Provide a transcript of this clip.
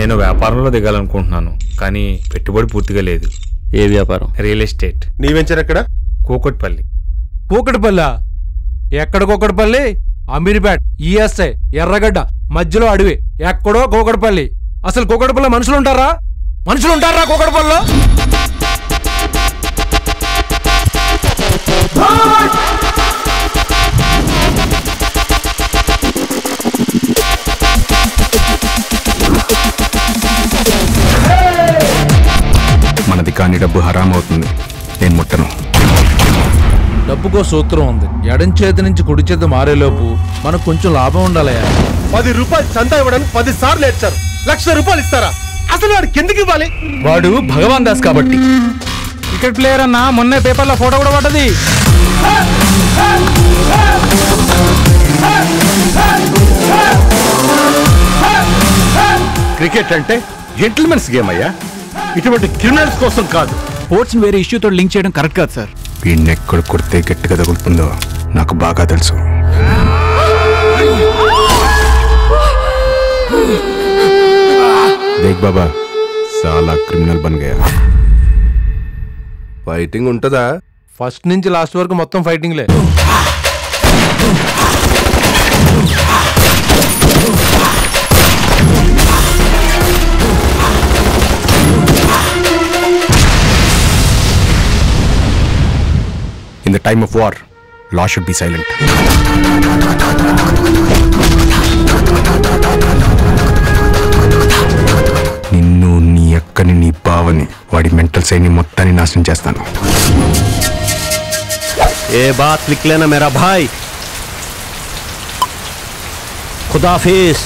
నేను వ్యాపారంలో దిగాలనుకుంటున్నాను, కానీ పెట్టుబడి పూర్తిగా లేదు. ఏ వ్యాపారం? Real estate. నీ వెంచర్ ఎక్కడ? కూకట్పల్లి. కూకట్పల్లి? ఎక్కడ కూకట్పల్లి? అమీర్పేట్, ఈఎస్ఐ, ఎర్రగడ్డ మధ్యలో అడవి, ఎక్కడో కూకట్పల్లి. అసలు కూకట్పల్లి మనుషులు ఉంటారా? కూకట్పల్లిలో? మనది కాని డబ్బు హరాం అవుతుంది, నేను ముట్టను. డబ్బుకో సూత్రం ఉంది. ఎడం చేతి నుంచి కుడి చేతి మారేలోపు మనకు కొంచెం లాభం ఉండాలయా. 10 రూపాయలు చందా ఇవ్వడానికి 10 సార్లు ఏడ్చారు. 1,00,000 రూపాయలు ఇస్తారా? అసలు వాడు కిందకి ఇవ్వాలి. వాడు భగవాన్ దాస్ కాబట్టి. క్రికెట్ ప్లేయర్ అన్న మొన్నే పేపర్లో ఫోటో కూడా పడ్డది. క్రికెట్ అంటే జెంటిల్మెన్స్ గేమ్ అయ్యా, ఇటువంటి క్రిమినల్స్ కోసం కాదు. స్పోర్ట్స్ వేరే ఇష్యూతో లింక్ చేయడం కరెక్ట్ కాదు సార్. వీడిని ఎక్కడ కొడితే గట్టిగా తగులుతుందో నాకు బాగా తెలుసు. దేక్ బాబా, సాలా క్రిమినల్ బన్ గయా. ఫైటింగ్ ఉంటుందా? ఫస్ట్ నుంచి లాస్ట్ వరకు మొత్తం ఫైటింగ్లే. In the time of war, law should be silent. నిన్ను, నీ అక్కని, నీ బావని, వాడి మెంటల్ సైని మొత్తాన్ని నాశనం చేస్తాను. ఏ బాత్ లిఖ్ లేనా మేరా భాయ్. ఖుదాఫిజ్.